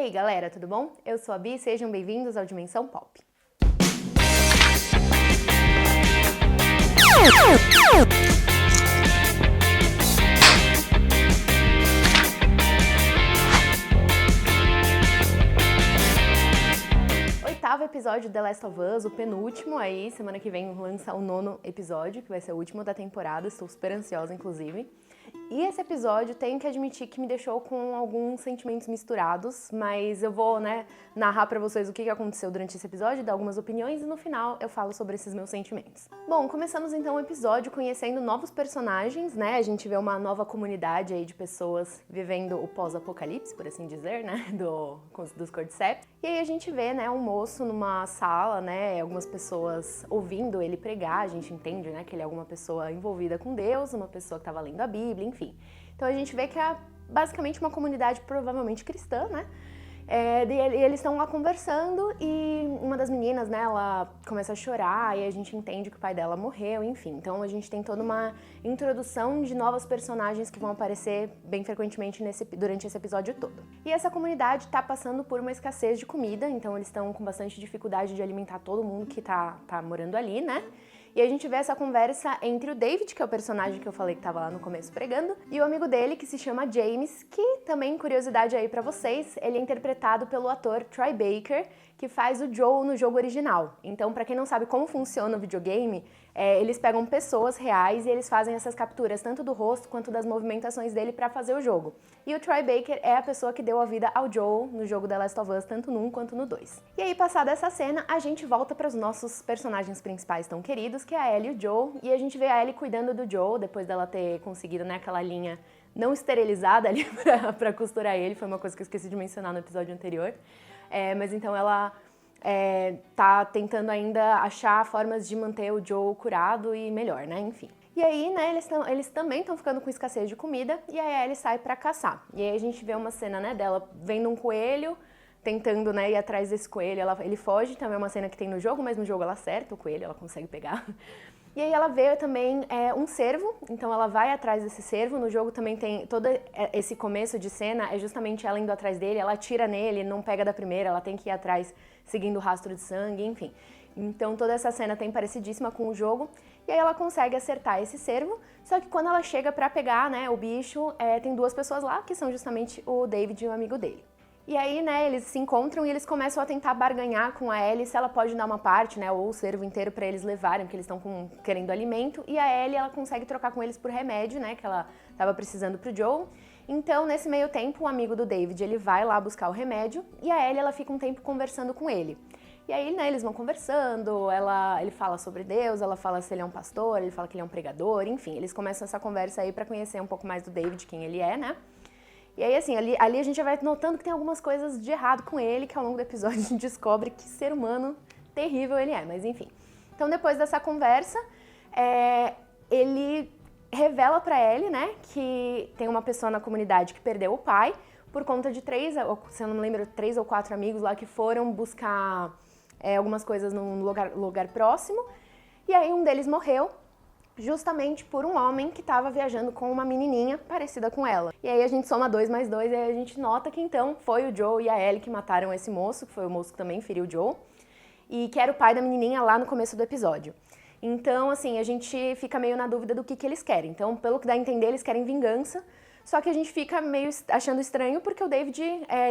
aí, galera, tudo bom? Eu sou a Bi, sejam bem-vindos ao Dimensão Pop. Oitavo episódio de The Last of Us, o penúltimo aí, semana que vem lança o 9º episódio, que vai ser o último da temporada, estou super ansiosa, inclusive. E esse episódio, tenho que admitir que me deixou com alguns sentimentos misturados, mas eu vou, narrar pra vocês o que aconteceu durante esse episódio, dar algumas opiniões e no final eu falo sobre esses meus sentimentos. Bom, começamos então o episódio conhecendo novos personagens, A gente vê uma nova comunidade aí de pessoas vivendo o pós-apocalipse, por assim dizer, dos Cordyceps. E aí a gente vê, um moço numa sala, algumas pessoas ouvindo ele pregar, a gente entende, que ele é alguma pessoa envolvida com Deus, uma pessoa que estava lendo a Bíblia, enfim. Então a gente vê que é basicamente uma comunidade provavelmente cristã, E eles estão lá conversando e uma das meninas, ela começa a chorar e a gente entende que o pai dela morreu, enfim. Então a gente tem toda uma introdução de novos personagens que vão aparecer bem frequentemente durante esse episódio todo. E essa comunidade está passando por uma escassez de comida, então eles estão com bastante dificuldade de alimentar todo mundo que tá morando ali, E a gente vê essa conversa entre o David, que é o personagem que eu falei que tava lá no começo pregando, e o amigo dele, que se chama James, que também, curiosidade aí pra vocês, ele é interpretado pelo ator Troy Baker, que faz o Joel no jogo original. Então, pra quem não sabe como funciona o videogame, eles pegam pessoas reais e eles fazem essas capturas, tanto do rosto quanto das movimentações dele pra fazer o jogo. E o Troy Baker é a pessoa que deu a vida ao Joel no jogo The Last of Us, tanto no 1 quanto no 2. E aí, passada essa cena, a gente volta para os nossos personagens principais tão queridos, que é a Ellie e o Joel, e a gente vê a Ellie cuidando do Joel, depois dela ter conseguido, aquela linha não esterilizada ali pra costurar ele, foi uma coisa que eu esqueci de mencionar no episódio anterior. Mas então ela tá tentando ainda achar formas de manter o Joel curado e melhor, enfim. E aí, eles também estão ficando com escassez de comida, e aí a Ellie sai pra caçar. E aí a gente vê uma cena, dela vendo um coelho, tentando, ir atrás desse coelho, ele foge, também é uma cena que tem no jogo, mas no jogo ela acerta o coelho, ela consegue pegar. E aí ela vê também um cervo, então ela vai atrás desse cervo, no jogo também tem todo esse começo de cena, é justamente ela indo atrás dele, ela atira nele, não pega da primeira, ela tem que ir atrás seguindo o rastro de sangue, enfim. Então toda essa cena tem parecidíssima com o jogo, e aí ela consegue acertar esse cervo, só que quando ela chega pra pegar, o bicho, tem duas pessoas lá, que são justamente o David e o amigo dele. E aí, eles se encontram e eles começam a tentar barganhar com a Ellie se ela pode dar uma parte, ou o cervo inteiro pra eles levarem, porque eles estão querendo alimento. E a Ellie, ela consegue trocar com eles por remédio, que ela tava precisando pro Joel. Então, nesse meio tempo, o amigo do David, ele vai lá buscar o remédio e a Ellie, ela fica um tempo conversando com ele. E aí, eles vão conversando, ele fala sobre Deus, ela fala se ele é um pastor, ele fala que ele é um pregador, enfim. Eles começam essa conversa aí pra conhecer um pouco mais do David, quem ele é, E aí, assim, ali a gente já vai notando que tem algumas coisas de errado com ele, que ao longo do episódio a gente descobre que ser humano terrível ele é, mas enfim. Então, depois dessa conversa, ele revela pra Ellie, que tem uma pessoa na comunidade que perdeu o pai, por conta de 3, se eu não me lembro, 3 ou 4 amigos lá que foram buscar algumas coisas num lugar próximo, e aí um deles morreu, justamente por um homem que estava viajando com uma menininha parecida com ela. E aí a gente soma 2 mais 2 e aí a gente nota que então foi o Joel e a Ellie que mataram esse moço, que foi o moço que também feriu o Joel, e que era o pai da menininha lá no começo do episódio. Então, assim, a gente fica meio na dúvida do que eles querem. Então, pelo que dá a entender, eles querem vingança, só que a gente fica meio achando estranho porque o David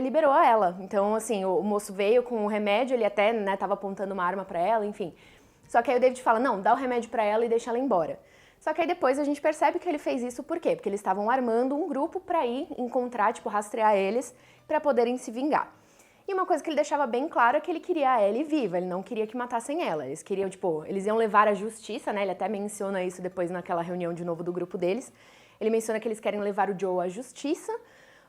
liberou ela. Então, assim, o moço veio com o remédio, ele até tava apontando uma arma pra ela, enfim. Só que aí o David fala, não, dá o remédio pra ela e deixa ela embora. Só que aí depois a gente percebe que ele fez isso por quê? Porque eles estavam armando um grupo pra ir encontrar, rastrear eles pra poderem se vingar. E uma coisa que ele deixava bem claro é que ele queria a Ellie viva, ele não queria que matassem ela. Eles queriam, eles iam levar à justiça, Ele até menciona isso depois naquela reunião de novo do grupo deles. Ele menciona que eles querem levar o Joel à justiça,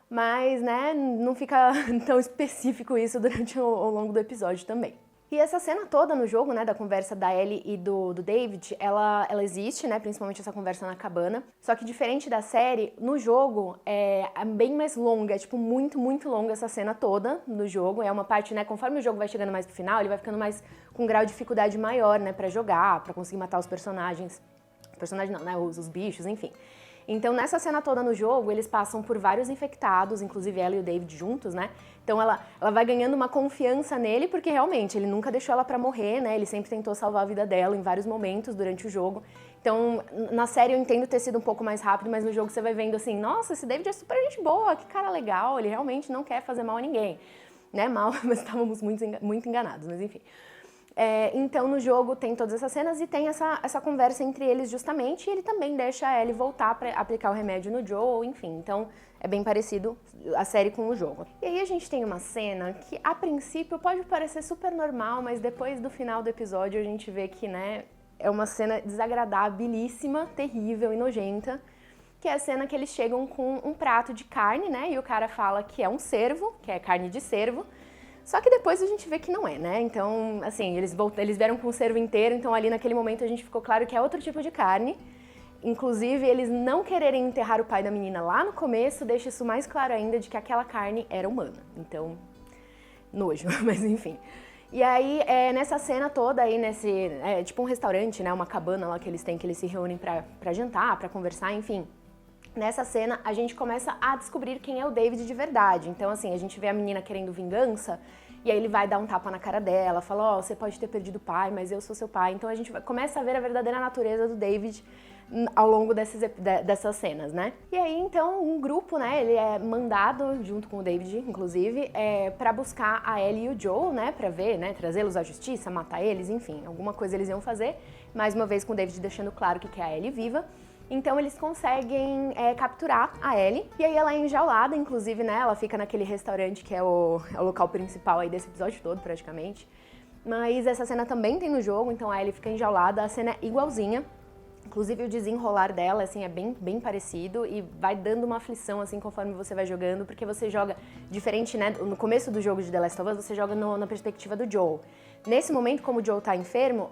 mas, não fica tão específico isso durante o longo do episódio também. E essa cena toda no jogo, da conversa da Ellie e do David, ela existe, principalmente essa conversa na cabana. Só que diferente da série, no jogo é bem mais longa, é muito, muito longa essa cena toda no jogo. É uma parte, conforme o jogo vai chegando mais pro final, ele vai ficando mais com um grau de dificuldade maior, pra jogar, pra conseguir matar os personagens. Personagens não, os bichos, enfim. Então, nessa cena toda no jogo, eles passam por vários infectados, inclusive ela e o David juntos, né? Então, ela vai ganhando uma confiança nele, porque realmente ele nunca deixou ela pra morrer, né? Ele sempre tentou salvar a vida dela em vários momentos durante o jogo. Então, na série eu entendo ter sido um pouco mais rápido, mas no jogo você vai vendo assim, nossa, esse David é super gente boa, que cara legal, ele realmente não quer fazer mal a ninguém. Né? Mal, mas estávamos muito enganados, mas enfim. Então no jogo tem todas essas cenas e tem essa conversa entre eles justamente, e ele também deixa a Ellie voltar para aplicar o remédio no Joel, enfim, então é bem parecido a série com o jogo. E aí a gente tem uma cena que a princípio pode parecer super normal, mas depois do final do episódio a gente vê que, né, é uma cena desagradabilíssima, terrível e nojenta, que é a cena que eles chegam com um prato de carne, né, e o cara fala que é um cervo, que é carne de cervo. Só que depois a gente vê que não é, né? Então, assim, eles vieram com o cervo inteiro, então ali naquele momento a gente ficou claro que é outro tipo de carne. Inclusive, eles não quererem enterrar o pai da menina lá no começo deixa isso mais claro ainda de que aquela carne era humana. Então, nojo, mas enfim. E aí, nessa cena toda aí, tipo um restaurante, né? Uma cabana lá que eles têm, que eles se reúnem pra jantar, pra conversar, enfim. Nessa cena, a gente começa a descobrir quem é o David de verdade. Então, assim, a gente vê a menina querendo vingança, e aí ele vai dar um tapa na cara dela, fala, você pode ter perdido o pai, mas eu sou seu pai. Então a gente começa a ver a verdadeira natureza do David ao longo dessas cenas, né? E aí, então, um grupo, né, ele é mandado, junto com o David, inclusive, pra buscar a Ellie e o Joel, né, pra ver, né, trazê-los à justiça, matar eles, enfim, alguma coisa eles iam fazer. Mais uma vez com o David deixando claro que quer a Ellie viva. Então eles conseguem capturar a Ellie, e aí ela é enjaulada, inclusive, né, ela fica naquele restaurante que é o local principal aí desse episódio todo, praticamente. Mas essa cena também tem no jogo, então a Ellie fica enjaulada, a cena é igualzinha. Inclusive o desenrolar dela, assim, é bem parecido e vai dando uma aflição, assim, conforme você vai jogando, porque você joga diferente, né, no começo do jogo de The Last of Us, você joga na perspectiva do Joel. Nesse momento, como o Joel tá enfermo,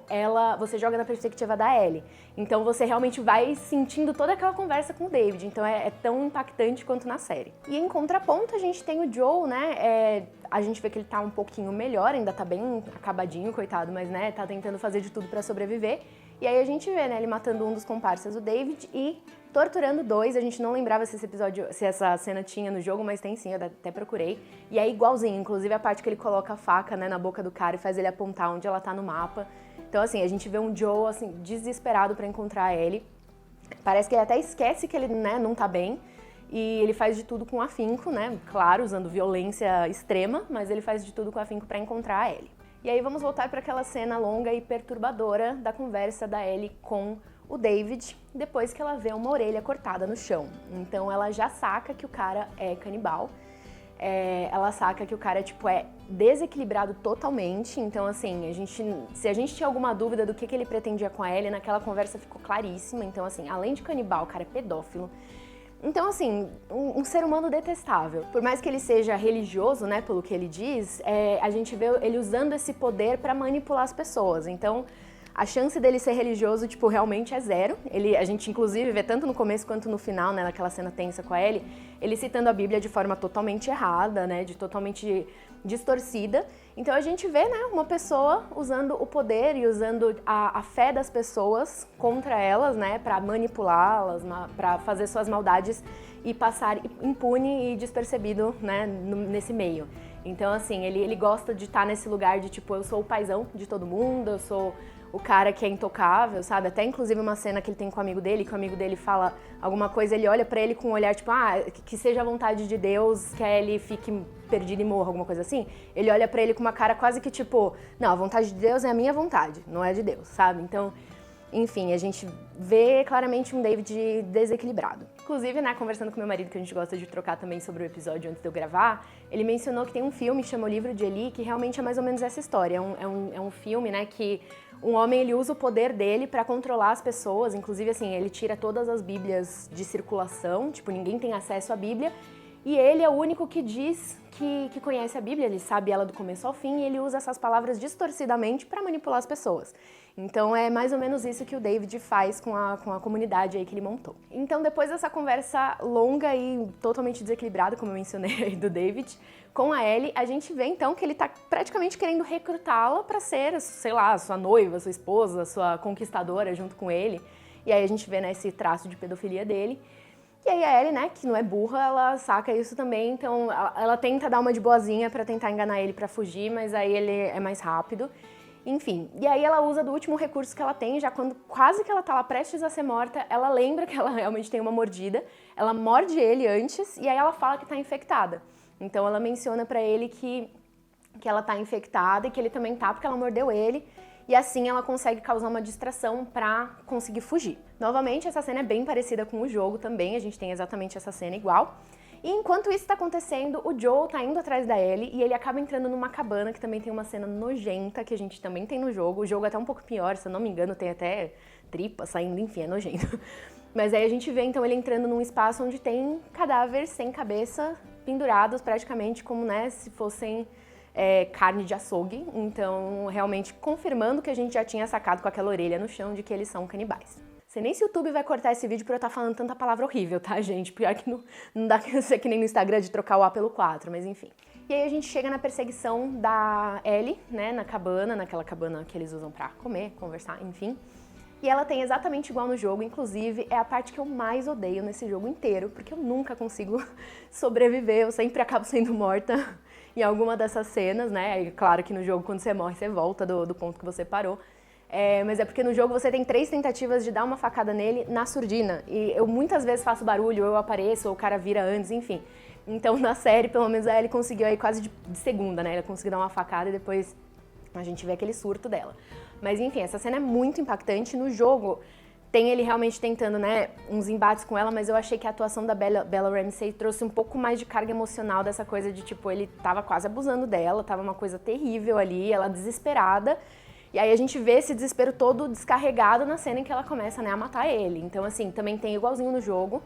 você joga na perspectiva da Ellie. Então você realmente vai sentindo toda aquela conversa com o David, então é tão impactante quanto na série. E em contraponto, a gente tem o Joel, né, a gente vê que ele tá um pouquinho melhor, ainda tá bem acabadinho, coitado, mas, né, tá tentando fazer de tudo pra sobreviver. E aí a gente vê, né, ele matando um dos comparsas, o David, e torturando dois. A gente não lembrava se essa cena tinha no jogo, mas tem sim, eu até procurei. E é igualzinho, inclusive a parte que ele coloca a faca, né, na boca do cara e faz ele apontar onde ela tá no mapa. Então, assim, a gente vê um Joel, assim, desesperado pra encontrar ele. Parece que ele até esquece que ele, né, não tá bem. E ele faz de tudo com afinco, né, claro, usando violência extrema, mas ele faz de tudo com afinco pra encontrar a Ellie. E aí vamos voltar para aquela cena longa e perturbadora da conversa da Ellie com o David, depois que ela vê uma orelha cortada no chão. Então ela já saca que o cara é canibal, ela saca que o cara, tipo, é desequilibrado totalmente. Então, assim, se a gente tinha alguma dúvida do que ele pretendia com a Ellie, naquela conversa ficou claríssima. Então, assim, além de canibal, o cara é pedófilo. Então, assim, um ser humano detestável. Por mais que ele seja religioso, né, pelo que ele diz, a gente vê ele usando esse poder pra manipular as pessoas. Então, a chance dele ser religioso, tipo, realmente é zero. A gente, inclusive, vê tanto no começo quanto no final, né, naquela cena tensa com a Ellie, ele citando a Bíblia de forma totalmente errada, né, totalmente distorcida. Então a gente vê, né, uma pessoa usando o poder e usando a fé das pessoas contra elas, né, para manipulá-las, para fazer suas maldades e passar impune e despercebido, né, nesse meio. Então, assim, ele gosta de estar nesse lugar de, tipo, eu sou o paizão de todo mundo, eu sou o cara que é intocável, sabe? Até, inclusive, uma cena que ele tem com o amigo dele, que o amigo dele fala alguma coisa, ele olha pra ele com um olhar, tipo, que seja a vontade de Deus, que ele fique perdido e morra, alguma coisa assim. Ele olha pra ele com uma cara quase que, tipo, não, a vontade de Deus é a minha vontade, não é de Deus, sabe? Então, enfim, a gente vê claramente um David desequilibrado. Inclusive, né, conversando com meu marido, que a gente gosta de trocar também sobre o episódio antes de eu gravar, ele mencionou que tem um filme que chama O Livro de Eli, que realmente é mais ou menos essa história. É um filme, né, que um homem, ele usa o poder dele pra controlar as pessoas. Inclusive, assim, ele tira todas as bíblias de circulação, tipo, ninguém tem acesso à Bíblia, e ele é o único que diz que conhece a Bíblia, ele sabe ela do começo ao fim, e ele usa essas palavras distorcidamente pra manipular as pessoas. Então é mais ou menos isso que o David faz com a comunidade aí que ele montou. Então, depois dessa conversa longa e totalmente desequilibrada, como eu mencionei aí do David, com a Ellie, a gente vê então que ele tá praticamente querendo recrutá-la pra ser, sei lá, sua noiva, sua esposa, sua conquistadora junto com ele. E aí a gente vê, né, esse traço de pedofilia dele. E aí a Ellie, né, que não é burra, ela saca isso também, então ela tenta dar uma de boazinha pra tentar enganar ele pra fugir, mas aí ele é mais rápido. Enfim, e aí ela usa do último recurso que ela tem, já quando quase que ela tá lá prestes a ser morta, ela lembra que ela realmente tem uma mordida, ela morde ele antes e aí ela fala que tá infectada. Então ela menciona pra ele que ela tá infectada e que ele também tá porque ela mordeu ele. E assim ela consegue causar uma distração pra conseguir fugir. Novamente, essa cena é bem parecida com o jogo também, a gente tem exatamente essa cena igual. E enquanto isso tá acontecendo, o Joel tá indo atrás da Ellie e ele acaba entrando numa cabana que também tem uma cena nojenta que a gente também tem no jogo. O jogo é até um pouco pior, se eu não me engano, tem até tripa saindo, enfim, é nojento. Mas aí a gente vê então ele entrando num espaço onde tem cadáveres sem cabeça, pendurados praticamente como, né, se fossem carne de açougue, então realmente confirmando que a gente já tinha sacado com aquela orelha no chão de que eles são canibais. Sei nem se o YouTube vai cortar esse vídeo pra eu estar falando tanta palavra horrível, tá, gente? Pior que não dá pra ser que nem no Instagram de trocar o A pelo 4, mas enfim. E aí a gente chega na perseguição da Ellie, né, na cabana, naquela cabana que eles usam pra comer, conversar, enfim. E ela tem exatamente igual no jogo, inclusive é a parte que eu mais odeio nesse jogo inteiro, porque eu nunca consigo sobreviver, eu sempre acabo sendo morta em alguma dessas cenas, né? É claro que no jogo, quando você morre, você volta do ponto que você parou. Mas é porque no jogo você tem 3 tentativas de dar uma facada nele na surdina. E eu muitas vezes faço barulho, ou eu apareço, ou o cara vira antes, enfim. Então na série, pelo menos, ele conseguiu aí quase de segunda, né? Ele conseguiu dar uma facada e depois a gente vê aquele surto dela. Mas enfim, essa cena é muito impactante. No jogo, tem ele realmente tentando, né, uns embates com ela, mas eu achei que a atuação da Bella Ramsey trouxe um pouco mais de carga emocional dessa coisa de, tipo, ele tava quase abusando dela, tava uma coisa terrível ali, ela desesperada. E aí a gente vê esse desespero todo descarregado na cena em que ela começa, né, a matar ele. Então, assim, também tem igualzinho no jogo.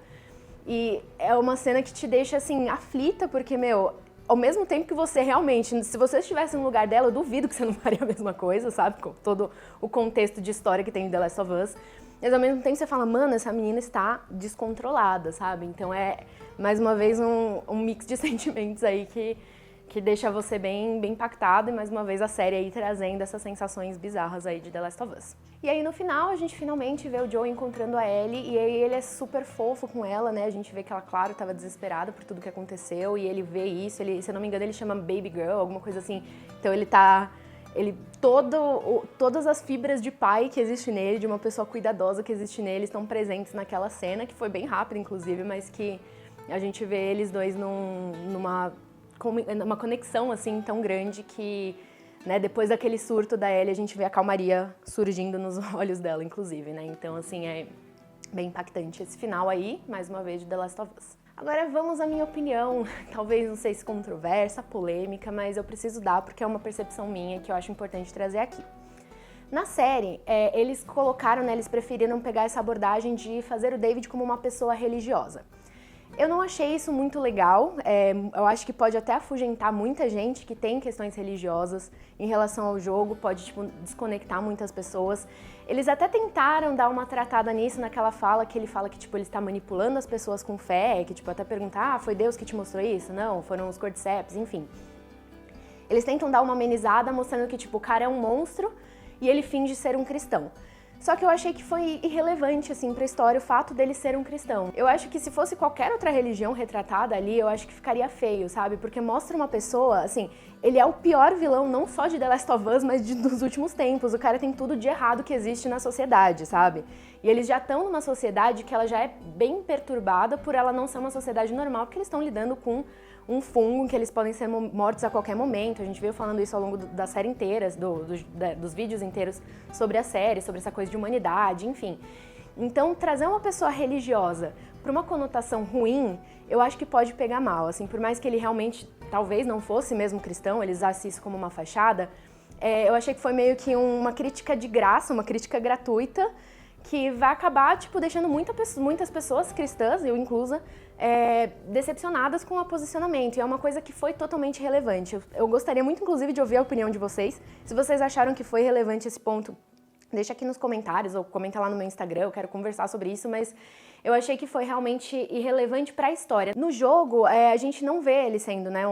E é uma cena que te deixa, assim, aflita, porque, meu, ao mesmo tempo que você realmente, se você estivesse no lugar dela, eu duvido que você não faria a mesma coisa, sabe? Com todo o contexto de história que tem em The Last of Us. Mas ao mesmo tempo você fala, mano, essa menina está descontrolada, sabe? Então é, mais uma vez, um mix de sentimentos aí que deixa você bem impactado. E mais uma vez a série aí trazendo essas sensações bizarras aí de The Last of Us. E aí no final a gente finalmente vê o Joel encontrando a Ellie e aí ele é super fofo com ela, né? A gente vê que ela, claro, estava desesperada por tudo que aconteceu e ele vê isso, ele, se eu não me engano ele chama Baby Girl, alguma coisa assim. Então todas as fibras de pai que existe nele, de uma pessoa cuidadosa que existe nele, estão presentes naquela cena, que foi bem rápida, inclusive, mas que a gente vê eles dois numa conexão, assim, tão grande que, né, depois daquele surto da Ellie, a gente vê a calmaria surgindo nos olhos dela, inclusive, né? Então, assim, é bem impactante esse final aí, mais uma vez, de The Last of Us. Agora vamos à minha opinião, talvez não sei se controversa, polêmica, mas eu preciso dar porque é uma percepção minha que eu acho importante trazer aqui. Na série, eles colocaram, né, eles preferiram pegar essa abordagem de fazer o David como uma pessoa religiosa. Eu não achei isso muito legal, eu acho que pode até afugentar muita gente que tem questões religiosas em relação ao jogo, pode, tipo, desconectar muitas pessoas. Eles até tentaram dar uma tratada nisso naquela fala que ele fala que, tipo, ele está manipulando as pessoas com fé, que, tipo, até perguntar, foi Deus que te mostrou isso? Não, foram os cordyceps, enfim. Eles tentam dar uma amenizada mostrando que, tipo, o cara é um monstro e ele finge ser um cristão. Só que eu achei que foi irrelevante, assim, pra história o fato dele ser um cristão. Eu acho que se fosse qualquer outra religião retratada ali, eu acho que ficaria feio, sabe? Porque mostra uma pessoa, assim, ele é o pior vilão não só de The Last of Us, mas dos últimos tempos. O cara tem tudo de errado que existe na sociedade, sabe? E eles já estão numa sociedade que ela já é bem perturbada por ela não ser uma sociedade normal, porque eles estão lidando com um fungo que eles podem ser mortos a qualquer momento. A gente veio falando isso ao longo da série inteira, dos vídeos inteiros sobre a série, sobre essa coisa de humanidade, enfim. Então, trazer uma pessoa religiosa para uma conotação ruim, eu acho que pode pegar mal. Assim, por mais que ele realmente, talvez não fosse mesmo cristão, ele usasse isso como uma fachada, eu achei que foi meio que uma crítica de graça, uma crítica gratuita, que vai acabar, tipo, deixando muitas pessoas cristãs, eu inclusa, decepcionadas com o posicionamento. E é uma coisa que foi totalmente relevante. Eu gostaria muito, inclusive, de ouvir a opinião de vocês. Se vocês acharam que foi relevante esse ponto, deixa aqui nos comentários ou comenta lá no meu Instagram, eu quero conversar sobre isso, mas eu achei que foi realmente irrelevante para a história. No jogo, a gente não vê ele sendo, né,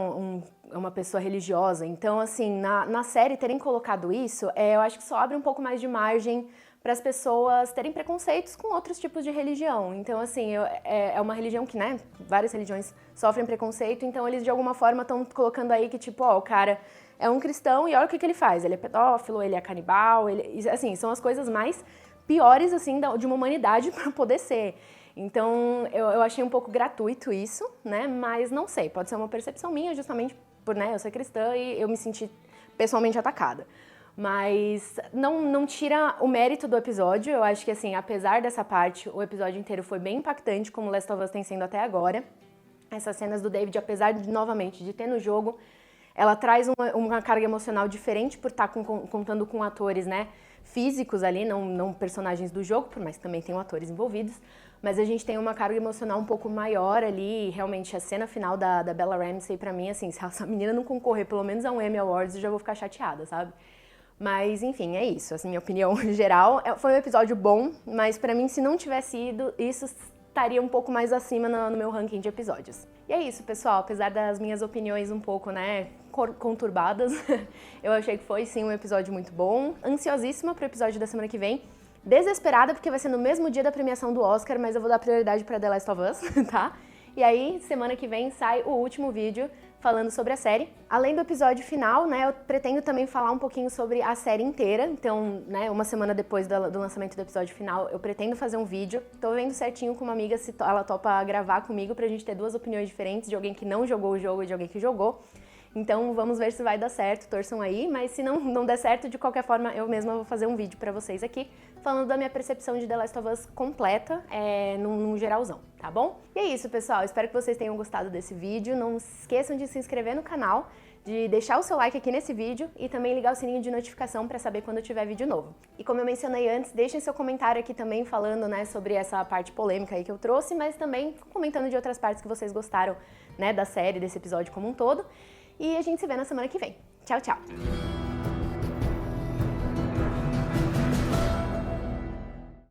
uma pessoa religiosa. Então, assim, na série terem colocado isso, eu acho que só abre um pouco mais de margem para as pessoas terem preconceitos com outros tipos de religião. Então, assim, é uma religião que, né, várias religiões sofrem preconceito, então eles de alguma forma estão colocando aí que, tipo, ó, o cara é um cristão e olha o que ele faz. Ele é pedófilo, ele é canibal, assim, são as coisas mais piores, assim, de uma humanidade para poder ser. Então, eu achei um pouco gratuito isso, né, mas não sei, pode ser uma percepção minha, justamente por, né, eu ser cristã e eu me senti pessoalmente atacada. Mas não tira o mérito do episódio. Eu acho que, assim, apesar dessa parte, o episódio inteiro foi bem impactante, como Last of Us tem sendo até agora. Essas cenas do David, apesar de, novamente, de ter no jogo, ela traz uma carga emocional diferente por estar contando com atores, né, físicos ali, não personagens do jogo, por mais que também tenham atores envolvidos. Mas a gente tem uma carga emocional um pouco maior ali, e realmente a cena final da Bella Ramsey, pra mim, assim, se essa menina não concorrer pelo menos a um Emmy Awards, eu já vou ficar chateada, sabe? Mas, enfim, é isso. Essa é a minha opinião geral. Foi um episódio bom, mas pra mim, se não tivesse ido, isso estaria um pouco mais acima no meu ranking de episódios. E é isso, pessoal. Apesar das minhas opiniões um pouco, né, conturbadas, eu achei que foi, sim, um episódio muito bom. Ansiosíssima pro episódio da semana que vem. Desesperada, porque vai ser no mesmo dia da premiação do Oscar, mas eu vou dar prioridade pra The Last of Us, tá? E aí, semana que vem, sai o último vídeo falando sobre a série. Além do episódio final, né, eu pretendo também falar um pouquinho sobre a série inteira. Então, né, uma semana depois do lançamento do episódio final, eu pretendo fazer um vídeo. Tô vendo certinho com uma amiga se ela topa gravar comigo pra gente ter duas opiniões diferentes, de alguém que não jogou o jogo e de alguém que jogou. Então, vamos ver se vai dar certo, torçam aí, mas se não der certo, de qualquer forma, eu mesma vou fazer um vídeo pra vocês aqui, falando da minha percepção de The Last of Us completa, num geralzão, tá bom? E é isso, pessoal, espero que vocês tenham gostado desse vídeo, não esqueçam de se inscrever no canal, de deixar o seu like aqui nesse vídeo e também ligar o sininho de notificação pra saber quando tiver vídeo novo. E como eu mencionei antes, deixem seu comentário aqui também falando, né, sobre essa parte polêmica aí que eu trouxe, mas também comentando de outras partes que vocês gostaram, né, da série, desse episódio como um todo. E a gente se vê na semana que vem. Tchau, tchau!